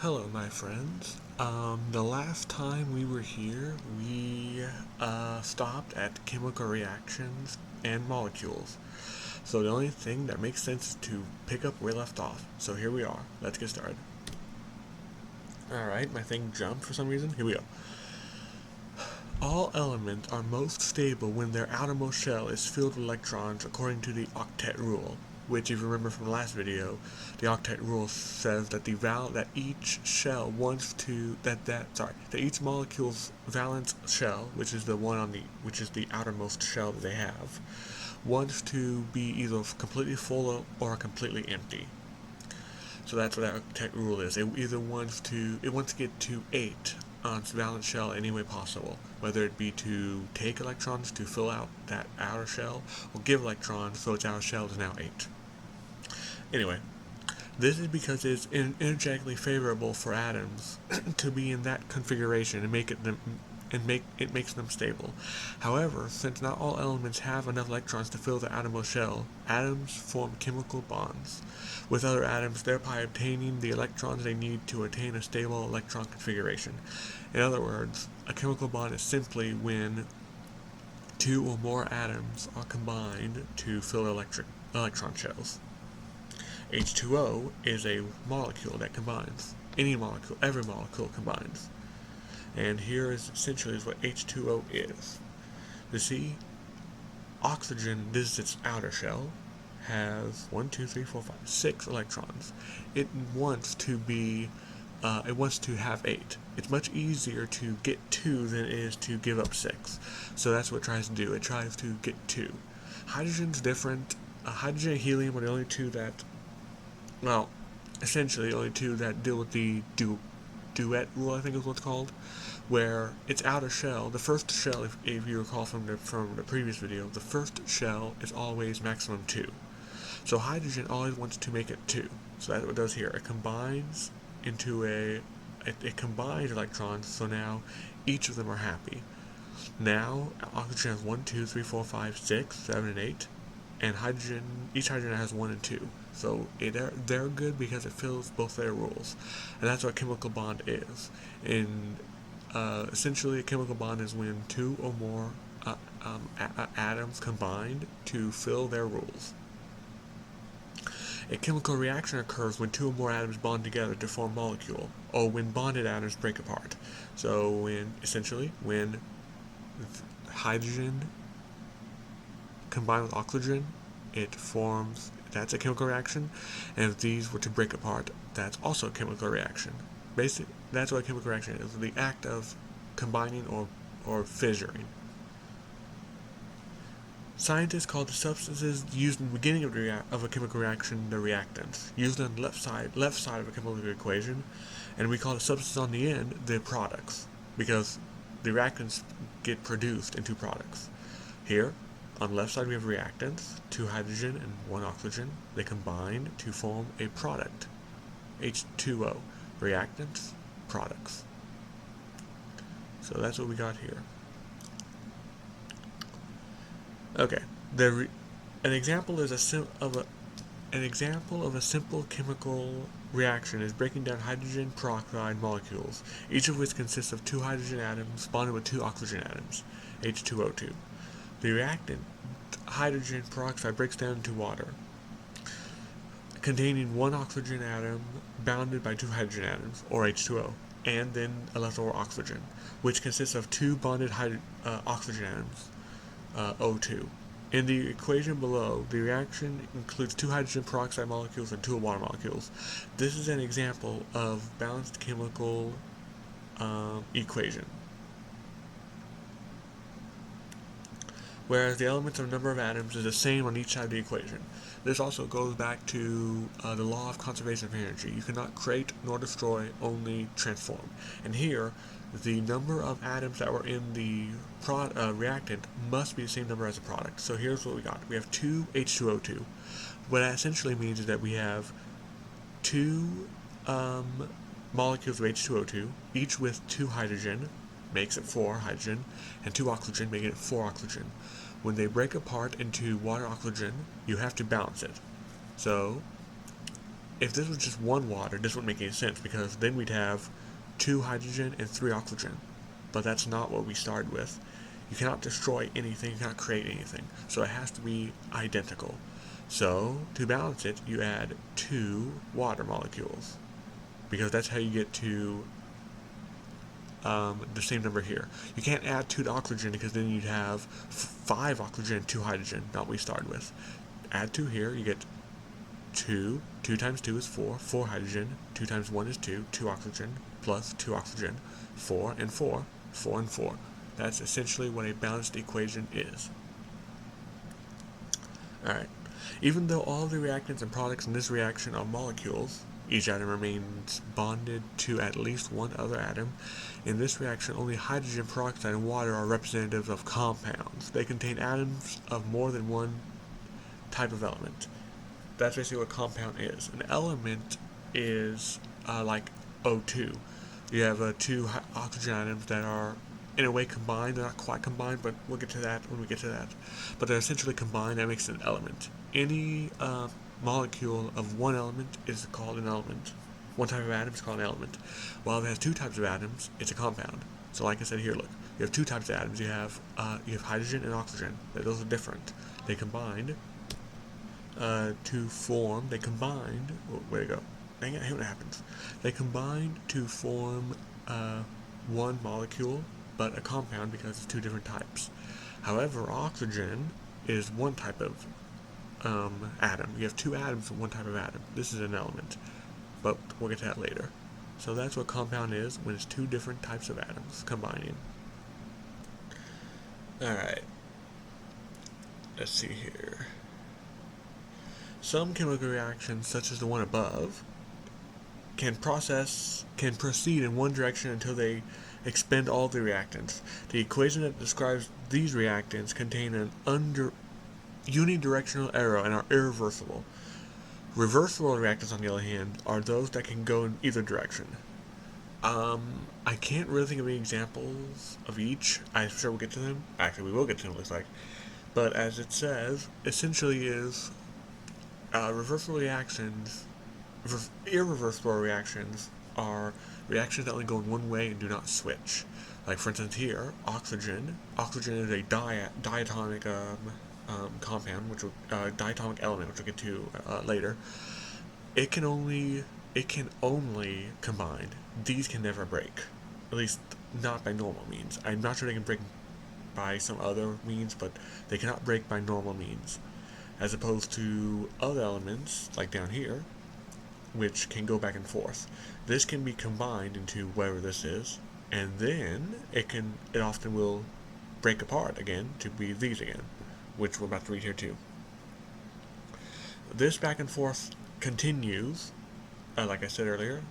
Hello, my friends. The last time we were here, we stopped at chemical reactions and molecules. So the only thing that makes sense is to pick up where we left off. So here we are. Let's get started. Alright, my thing jumped for some reason. Here we go. All elements are most stable when their outermost shell is filled with electrons according to the octet rule, which, if you remember from the last video, the octet rule says that that each shell wants to that each molecule's valence shell, which is the outermost shell that they have, wants to be either completely full or completely empty. So that's what that octet rule is. It wants to get to 8 on its valence shell any way possible, whether it be to take electrons to fill out that outer shell, or give electrons so its outer shell is now 8. Anyway, this is because it's energetically favorable for atoms to be in that configuration and it makes them stable. However, since not all elements have enough electrons to fill the outermost shell, atoms form chemical bonds with other atoms, thereby obtaining the electrons they need to attain a stable electron configuration. In other words, a chemical bond is simply when two or more atoms are combined to fill electron shells. H2O is a molecule that combines. Every molecule combines. And here is essentially what H2O is. You see, oxygen, this is its outer shell, has 6 electrons. It wants to have 8. It's much easier to get 2 than it is to give up 6. So that's what it tries to do. It tries to get 2. Hydrogen's different. Hydrogen and helium are the only two that, essentially the only two that deal with the duet rule, I think is what it's called, where its outer shell, the first shell, if you recall from the previous video, the first shell is always maximum 2. So hydrogen always wants to make it 2. So that's what it does here. It combines electrons, so now each of them are happy. Now oxygen has 1, 2, 3, 4, 5, 6, 7, and 8, and each hydrogen has 1 and 2. So they're good because it fills both their rules, and that's what a chemical bond is. Essentially, a chemical bond is when 2 or more atoms combined to fill their rules. A chemical reaction occurs when 2 or more atoms bond together to form a molecule, or when bonded atoms break apart. So when hydrogen combined with oxygen, that's a chemical reaction, and if these were to break apart, that's also a chemical reaction. Basically, that's what a chemical reaction is, the act of combining or fissuring. Scientists call the substances used in the beginning of a chemical reaction the reactants, used on the left side of a chemical equation, and we call the substances on the end the products, because the reactants get produced into products. Here, on the left side we have reactants, 2 hydrogen and 1 oxygen. They combine to form a product, H2O. Reactants, products. So that's what we got here. Okay, an example of a simple chemical reaction is breaking down hydrogen peroxide molecules, each of which consists of 2 hydrogen atoms bonded with 2 oxygen atoms, H2O2. The reactant, hydrogen peroxide, breaks down into water, containing 1 oxygen atom bounded by 2 hydrogen atoms, or H2O, and then a leftover oxygen, which consists of 2 bonded oxygen atoms, O2. In the equation below, the reaction includes 2 hydrogen peroxide molecules and 2 water molecules. This is an example of balanced chemical equation, whereas the elements of number of atoms is the same on each side of the equation. This also goes back to the law of conservation of energy. You cannot create nor destroy, only transform. And here, the number of atoms that were in the reactant must be the same number as the product. So here's what we got. We have 2 H2O2. What that essentially means is that we have 2 molecules of H2O2, each with 2 hydrogen, makes it 4 hydrogen, and 2 oxygen, making it 4 oxygen. When they break apart into water oxygen, you have to balance it. So if this was just one water, this wouldn't make any sense, because then we'd have 2 hydrogen and 3 oxygen. But that's not what we started with. You cannot destroy anything, you cannot create anything. So it has to be identical. So, to balance it, you add 2 water molecules, because that's how you get to the same number here. You can't add 2 to oxygen, because then you'd have 5 oxygen and 2 hydrogen, not what we started with. Add 2 here, you get 2. 2 times 2 is 4. 4 hydrogen. 2 times 1 is 2. 2 oxygen plus 2 oxygen. 4 and 4. 4 and 4. That's essentially what a balanced equation is. Alright. Even though all the reactants and products in this reaction are molecules, each atom remains bonded to at least one other atom. In this reaction, only hydrogen peroxide and water are representative of compounds. They contain atoms of more than one type of element. That's basically what a compound is. An element is like O2. You have 2 oxygen atoms that are in a way combined. They're not quite combined, but we'll get to that when we get to that. But they're essentially combined. That makes it an element. Any molecule of one element is called an element. One type of atom is called an element. While it has 2 types of atoms, it's a compound. So like I said here, look. You have 2 types of atoms. You have hydrogen and oxygen. Those are different. They combined to form, way to go. Dang it, I hate when it happens. They combine to form one molecule, but a compound, because it's 2 different types. However, oxygen is one type of atom. You have 2 atoms in one type of atom. This is an element, but we'll get to that later. So that's what compound is, when it's 2 different types of atoms combining. Alright. Let's see here. Some chemical reactions, such as the one above, can proceed in one direction until they expend all the reactants. The equation that describes these reactants contain an unidirectional arrow and are irreversible. Reversible reactants, on the other hand, are those that can go in either direction. I can't really think of any examples of each. I'm sure we'll get to them. Actually, we will get to them, it looks like. But as it says, essentially is reversible reactions, irreversible reactions are reactions that only go in one way and do not switch. Like, for instance, here, oxygen is a diatomic compound, diatomic element, which we'll get to later. It can only combine. These can never break, at least not by normal means. I'm not sure they can break by some other means, but they cannot break by normal means, as opposed to other elements, like down here, which can go back and forth. This can be combined into whatever this is, and then it often will break apart again to be these again, which we're about to read here too. This back and forth continues, like I said earlier,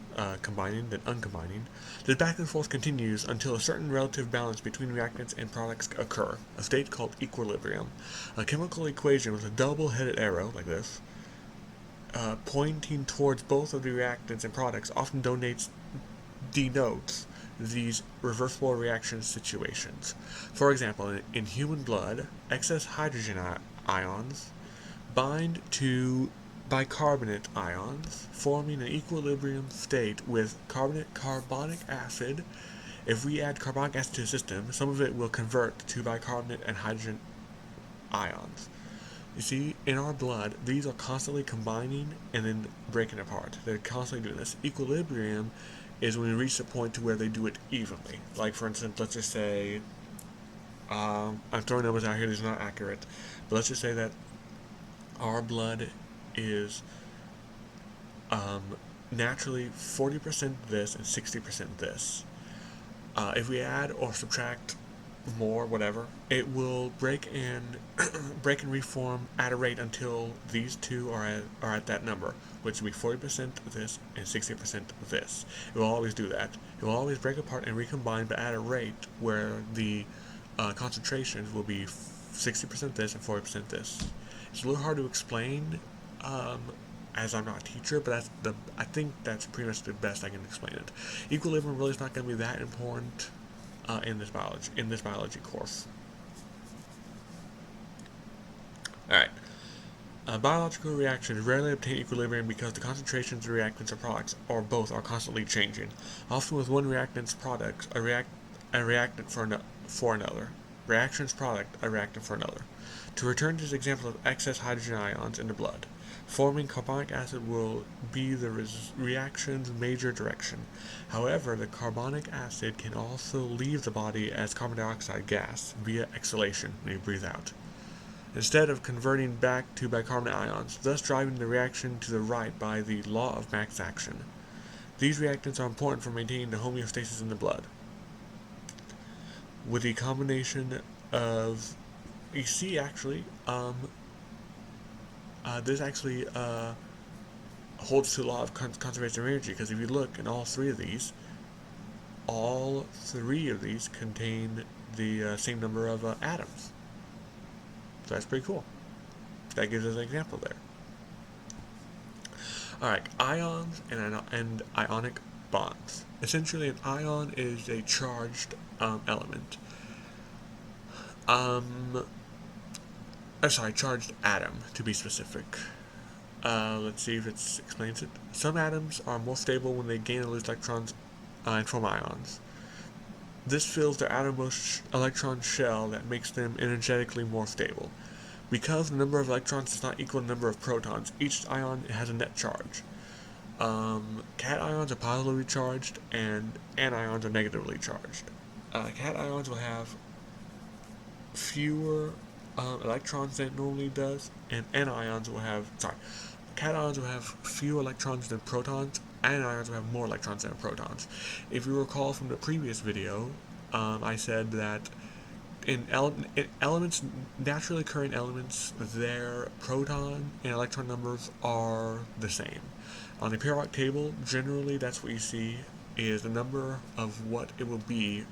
combining then uncombining. This back and forth continues until a certain relative balance between reactants and products occur, a state called equilibrium. A chemical equation with a double-headed arrow, like this, pointing towards both of the reactants and products often denotes these reversible reaction situations. For example, in human blood, excess hydrogen ions bind to bicarbonate ions, forming an equilibrium state with carbonic acid. If we add carbonic acid to the system, some of it will convert to bicarbonate and hydrogen ions. You see, in our blood, these are constantly combining and then breaking apart. They're constantly doing this. Equilibrium is when we reach the point to where they do it evenly. Like, for instance, let's just say, I'm throwing numbers out here, these are not accurate, but let's just say that our blood is naturally 40% this and 60% this. If we add or subtract more, whatever, it will break and reform at a rate until these two are at that number, which will be 40% this and 60% this. It will always do that. It will always break apart and recombine, but at a rate where the concentrations will be 60% this and 40% this. It's a little hard to explain, as I'm not a teacher, but I think that's pretty much the best I can explain it. Equilibrium really is not going to be that important in this biology course. Alright. Biological reactions rarely obtain equilibrium because the concentrations of reactants or products, or both, are constantly changing. Often with one reactant's product, a reactant for another. Reaction's product, a reactant for another. To return to this example of excess hydrogen ions in the blood, forming carbonic acid will be the reaction's major direction. However, the carbonic acid can also leave the body as carbon dioxide gas via exhalation when you breathe out, instead of converting back to bicarbonate ions, thus driving the reaction to the right by the law of max action. These reactants are important for maintaining the homeostasis in the blood. With the combination of, you see actually, this actually holds to the law of conservation of energy, because if you look in all three of these contain the same number of atoms. So that's pretty cool. That gives us an example there. Alright, ions and ionic bonds. Essentially, an ion is a charged element. Charged atom, to be specific. Let's see if it explains it. Some atoms are more stable when they gain or lose electrons and form ions. This fills their outermost electron shell that makes them energetically more stable. Because the number of electrons does not equal the number of protons, each ion has a net charge. Cations are positively charged, and anions are negatively charged. Cations will have fewer electrons than it normally does, and cations will have fewer electrons than protons, anions will have more electrons than protons. If you recall from the previous video, I said that in elements, naturally occurring elements, their proton and electron numbers are the same. On the periodic table, generally that's what you see is the number of what it will be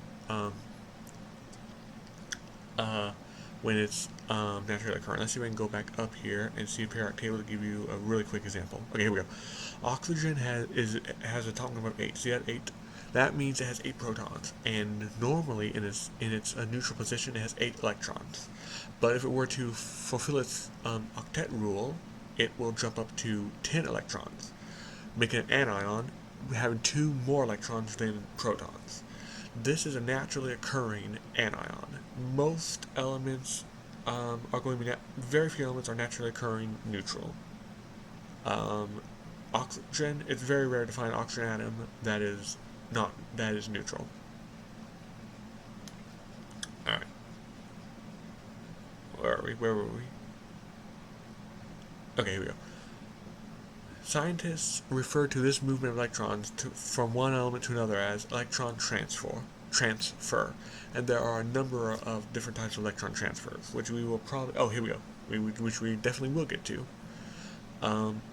when it's naturally occurring. Let's see if I can go back up here and see a periodic table to give you a really quick example. Okay, here we go. Oxygen has a atomic number of 8. See that 8? That means it has 8 protons, and normally in its neutral position it has 8 electrons. But if it were to fulfill its octet rule, it will jump up to 10 electrons, making an anion having 2 more electrons than protons. This is a naturally occurring anion. Most elements are going to be very few elements are naturally occurring neutral. Oxygen, it's very rare to find an oxygen atom that is neutral. Alright. Where were we? Okay, here we go. Scientists refer to this movement of electrons from one element to another as electron transfer, and there are a number of different types of electron transfers, which we will probably, here we go, which we definitely will get to.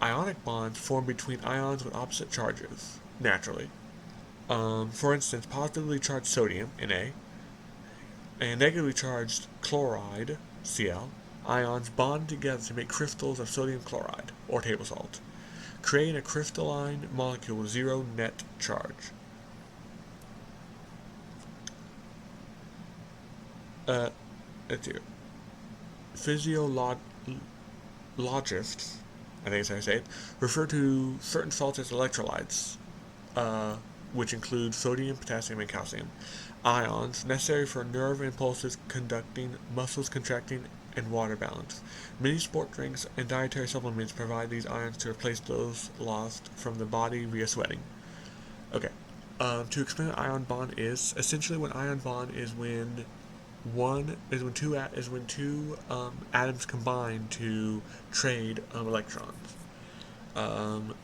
Ionic bonds form between ions with opposite charges, naturally. For instance, positively charged sodium, Na, and negatively charged chloride, Cl, ions bond together to make crystals of sodium chloride, or table salt, creating a crystalline molecule with 0 net charge. Let's see. Physiologlogists, I think that's how I say it, refer to certain salts as electrolytes, which include sodium, potassium, and calcium. Ions, necessary for nerve impulses conducting, muscles contracting, and water balance. Many sport drinks and dietary supplements provide these ions to replace those lost from the body via sweating. Okay, to explain what ion bond is, essentially what ion bond is when two atoms combine to trade electrons.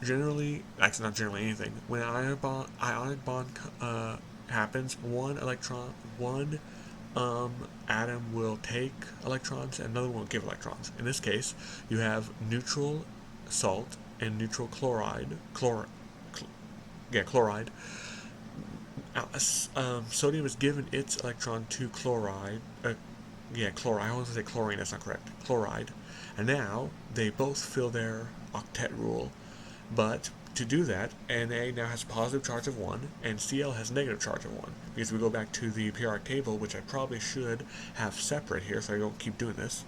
Generally, actually not generally anything. When an ionic bond happens, one atom will take electrons and another one will give electrons. In this case, you have neutral salt and neutral chloride. Chloride. Sodium is given its electron to chloride. Chloride. I want to say chlorine. That's not correct. Chloride. And now they both fill their octet rule. But to do that, Na now has a positive charge of 1, and Cl has a negative charge of 1. Because we go back to the periodic table, which I probably should have separate here, so I don't keep doing this.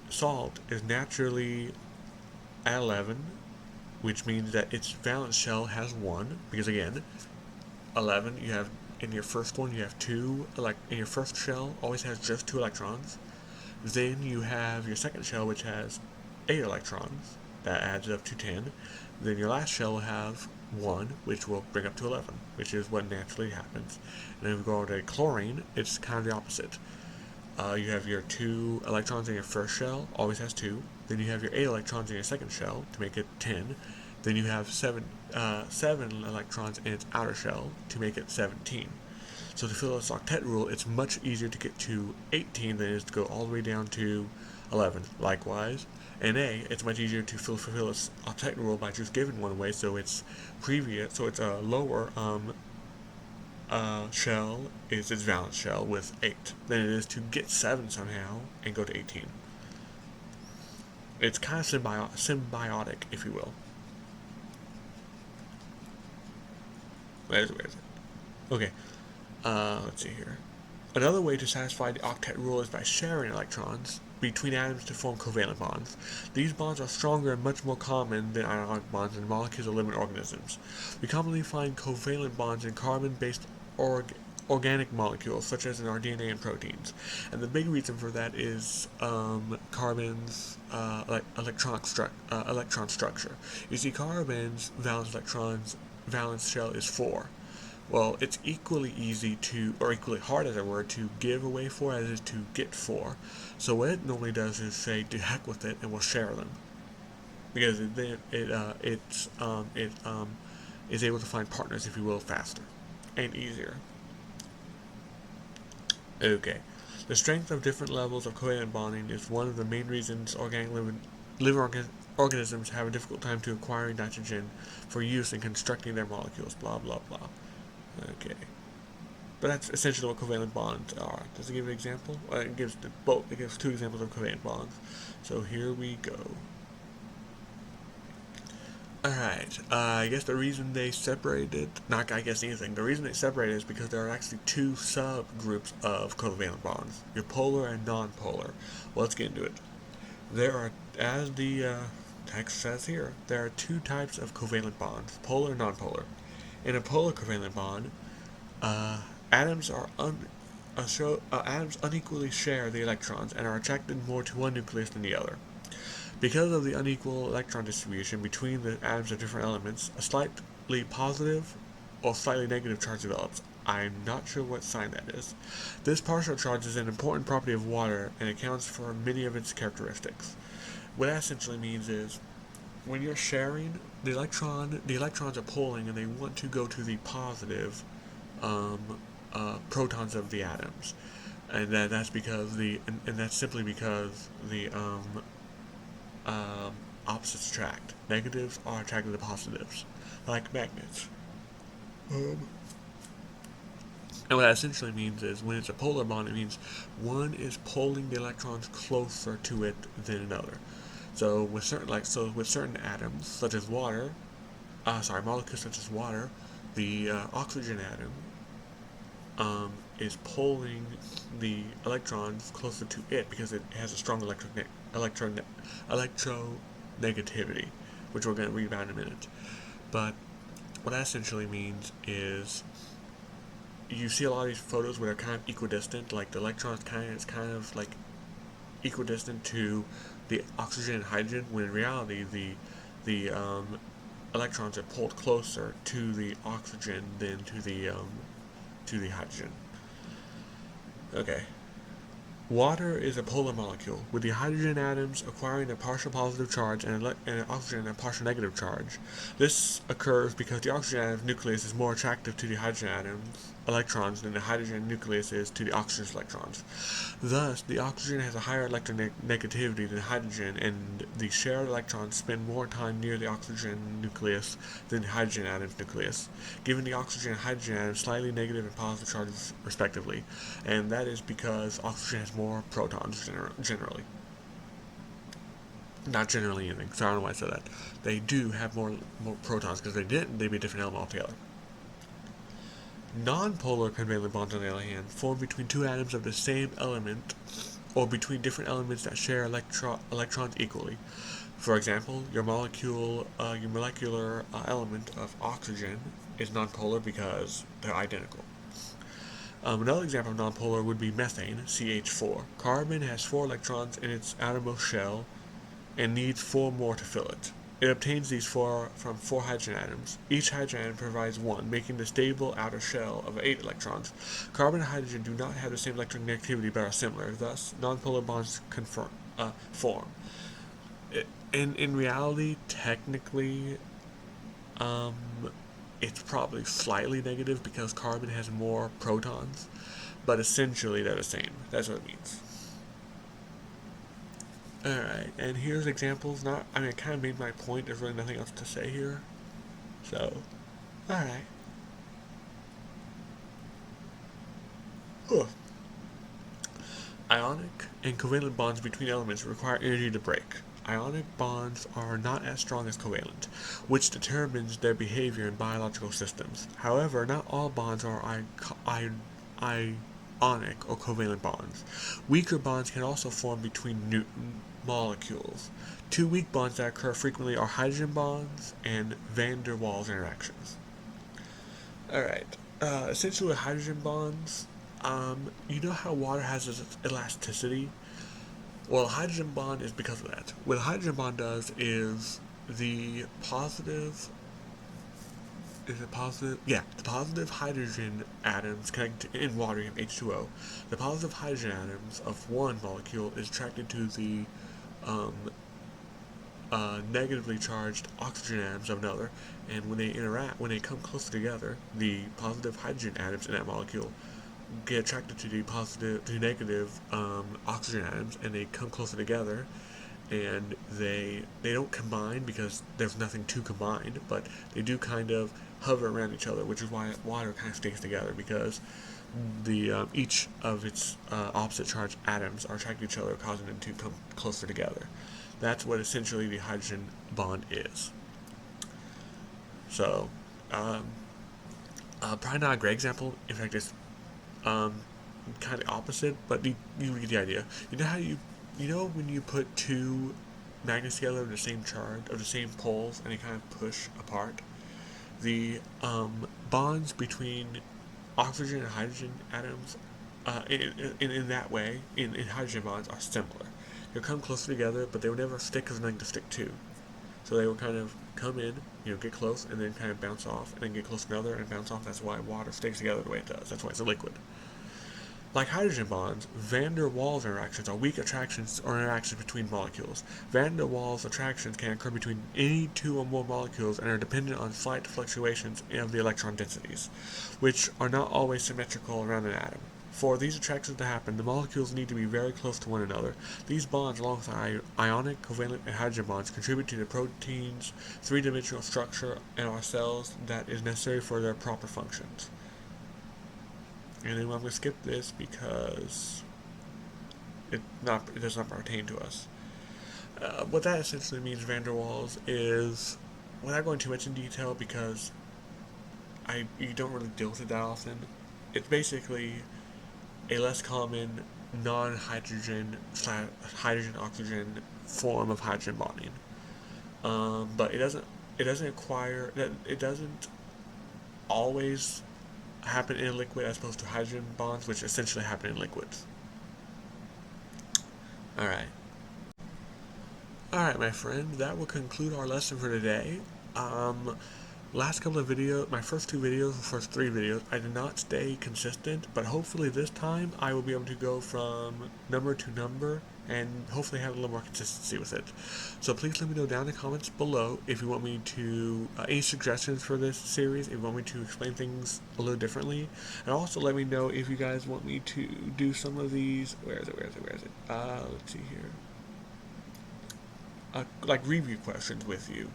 Salt is naturally at 11, which means that its valence shell has 1, because again, 11, you have, in your first one, you have 2, in your first shell, always has just 2 electrons. Then you have your second shell, which has 8 electrons. That adds up to 10. Then your last shell will have 1, which will bring up to 11, which is what naturally happens. And then if we go over to chlorine, it's kind of the opposite. You have your 2 electrons in your first shell, always has 2. Then you have your 8 electrons in your second shell to make it 10. Then you have 7 electrons in its outer shell to make it 17. So to fulfill this octet rule, it's much easier to get to 18 than it is to go all the way down to 11. Likewise, in A, it's much easier to fulfill this octet rule by just giving one away, so it's a lower shell is its valence shell with 8 than it is to get 7 somehow and go to 18. It's kind of symbiotic, if you will. Where is it? Okay, let's see here. Another way to satisfy the octet rule is by sharing electrons between atoms to form covalent bonds. These bonds are stronger and much more common than ionic bonds in molecules of living organisms. We commonly find covalent bonds in carbon-based organic molecules, such as in our DNA and proteins. And the big reason for that is carbon's electron structure. You see, carbon's valence shell is 4. Well, it's equally easy to, or equally hard as it were, to give away 4 as it is to get 4. So what it normally does is say, to heck with it, and we'll share them. Because it is able to find partners, if you will, faster and easier. Okay. The strength of different levels of covalent bonding is one of the main reasons living organisms have a difficult time to acquiring nitrogen for use in constructing their molecules, blah, blah, blah. Okay. But that's essentially what covalent bonds are. Does it give an example? Well, it gives both. It gives 2 examples of covalent bonds. So here we go. Alright, I guess the reason they separated, not I guess anything, the reason they separated is because there are actually 2 subgroups of covalent bonds. Your polar and nonpolar. Well, let's get into it. There are, as the text says here, there are 2 types of covalent bonds, polar and nonpolar. In a polar covalent bond, atoms unequally share the electrons and are attracted more to one nucleus than the other. Because of the unequal electron distribution between the atoms of different elements, a slightly positive or slightly negative charge develops. I'm not sure what sign that is. This partial charge is an important property of water and accounts for many of its characteristics. What that essentially means is, when you're sharing, the electrons are pulling and they want to go to the positive protons of the atoms, and that's simply because the opposites attract. Negatives are attracted to positives, like magnets. And what that essentially means is, when it's a polar bond, it means one is pulling the electrons closer to it than another. So with certain atoms, such as water, molecules such as water, the oxygen atom is pulling the electrons closer to it because it has a strong electronegativity, which we're going to read about in a minute. But what that essentially means is, you see a lot of these photos where they're kind of equidistant, like the electron is kind of like equidistant to the oxygen and hydrogen, when in reality the electrons are pulled closer to the oxygen than to the hydrogen. Okay. Water is a polar molecule, with the hydrogen atoms acquiring a partial positive charge and oxygen a partial negative charge. This occurs because the oxygen atom's nucleus is more attractive to the hydrogen atom's electrons than the hydrogen nucleus is to the oxygen's electrons. Thus, the oxygen has a higher electronegativity than hydrogen, and the shared electrons spend more time near the oxygen nucleus than the hydrogen atom's nucleus, giving the oxygen and hydrogen atoms slightly negative and positive charges respectively, and that is because oxygen has more protons generally. Not generally anything, so I don't know why I said that. They do have more protons, because if they didn't, they'd be a different element altogether. Nonpolar covalent bonds, on the other hand, form between 2 atoms of the same element or between different elements that share electrons equally. For example, your molecular element of oxygen is nonpolar because they're identical. Another example of nonpolar would be methane, CH4. Carbon has 4 electrons in its outermost shell and needs 4 more to fill it. It obtains these 4 from 4 hydrogen atoms. Each hydrogen atom provides 1, making the stable outer shell of 8 electrons. Carbon and hydrogen do not have the same electronegativity but are similar, thus nonpolar bonds form. In reality, technically, it's probably slightly negative because carbon has more protons, but essentially they're the same. That's what it means. Alright, and here's examples. I kind of made my point. There's really nothing else to say here. So, alright. Ionic and covalent bonds between elements require energy to break. Ionic bonds are not as strong as covalent, which determines their behavior in biological systems. However, not all bonds are ionic or covalent bonds. Weaker bonds can also form between molecules. 2 weak bonds that occur frequently are hydrogen bonds and van der Waals interactions. Alright, essentially hydrogen bonds, you know how water has its elasticity? Well, a hydrogen bond is because of that. What a hydrogen bond does is the positive the positive hydrogen atoms connect in water, you have H2O. The positive hydrogen atoms of one molecule is attracted to the negatively charged oxygen atoms of another, and when they come closer together, the positive hydrogen atoms in that molecule get attracted to the negative oxygen atoms, and they come closer together, and they don't combine because there's nothing to combine, but they do kind of hover around each other, which is why water kind of stays together, because the each of its opposite charged atoms are attracted to each other, causing them to come closer together. That's what essentially the hydrogen bond is. So, probably not a great example. In fact, it's kind of opposite, but you get the idea. You know how you know when you put 2 magnets together of the same charge, of the same poles, and they kind of push apart? The bonds between oxygen and hydrogen atoms, in that way, in hydrogen bonds, are similar. They'll come closer together, but they will never stick because there's nothing to stick to. So they will kind of come in, get close, and then kind of bounce off, and then get close to another, and bounce off. That's why water sticks together the way it does. That's why it's a liquid. Like hydrogen bonds, van der Waals interactions are weak attractions or interactions between molecules. Van der Waals attractions can occur between any 2 or more molecules and are dependent on slight fluctuations of the electron densities, which are not always symmetrical around an atom. For these attractions to happen, the molecules need to be very close to one another. These bonds, along with ionic, covalent, and hydrogen bonds, contribute to the protein's 3-dimensional structure in our cells that is necessary for their proper functions. And then I'm going to skip this because it does not pertain to us. What that essentially means, van der Waals, is, without going too much in detail because you don't really deal with it that often, it's basically a less common non-hydrogen hydrogen-oxygen form of hydrogen bonding. But it doesn't always happen in a liquid as opposed to hydrogen bonds, which essentially happen in liquids. Alright, my friend, that will conclude our lesson for today. Last couple of videos, my first 2 videos, the first 3 videos, I did not stay consistent, but hopefully this time I will be able to go from number to number and hopefully have a little more consistency with it. So please let me know down in the comments below if you want me to, any suggestions for this series, if you want me to explain things a little differently, and also let me know if you guys want me to do some of these, where is it, let's see here, like review questions with you.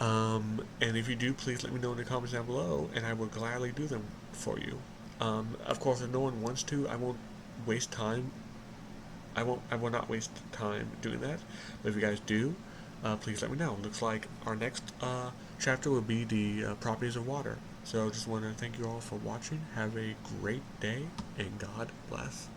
And if you do, please let me know in the comments down below, and I will gladly do them for you. Of course, if no one wants to, I won't waste time. I will not waste time doing that. But if you guys do, please let me know. Looks like our next chapter will be the properties of water. So just want to thank you all for watching. Have a great day, and God bless.